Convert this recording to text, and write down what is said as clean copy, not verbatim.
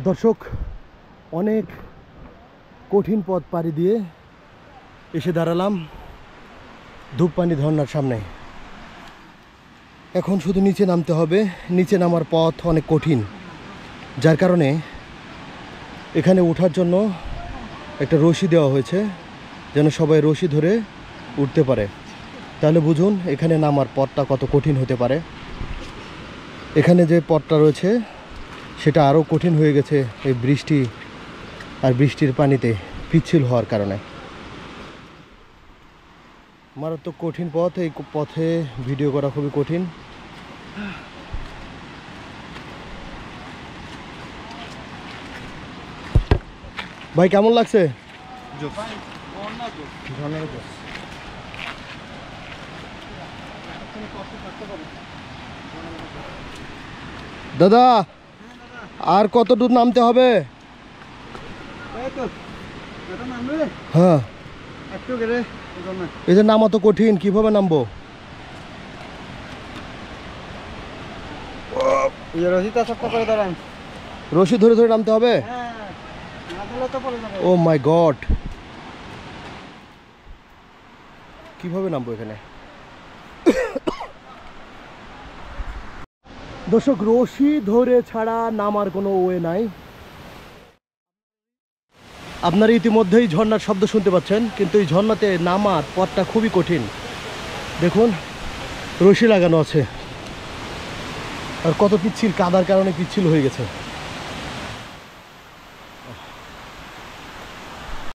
দর্শক, অনেক কঠিন পথ পাড়ি দিয়ে এসে দাঁড়ালাম ধূপপানি ঝর্ণার সামনে। এখন শুধু নিচে নামতে হবে। নিচে নামার পথ অনেক কঠিন, যার কারণে এখানে ওঠার জন্য একটা রশি দেওয়া হয়েছে, যেন সবাই রশি ধরে উঠতে পারে। তাহলে বুঝুন এখানে নামার পথটা কত কঠিন হতে পারে। এখানে যে পথটা রয়েছে সেটা আরও কঠিন হয়ে গেছে এই বৃষ্টি আর বৃষ্টির পানিতে পিচ্ছিল হওয়ার কারণে। মারাত্মক কঠিন পথ। এই পথে ভিডিও করা খুবই কঠিন। ভাই কেমন লাগছে? দাদা, আর কত দূর নামতে হবে? হ্যাঁ, এই যে নামা তো কঠিন, কিভাবে নামবো? রশি ধরে ধরে নামতে হবে? ও মাই গড, কিভাবে নামবো এখানে? দর্শক, রশি ধরে ছাড়া নামার কোনো ওয়ে নাই। আপনারা ইতিমধ্যেই ঝর্ণার শব্দ শুনতে পাচ্ছেন, কিন্তু এই ঝর্ণাতে নামার পথটা খুবই কঠিন। দেখুন, রশি লাগানো আছে আর কত পিচ্ছিল, কাদার কারণে পিচ্ছিল হয়ে গেছে।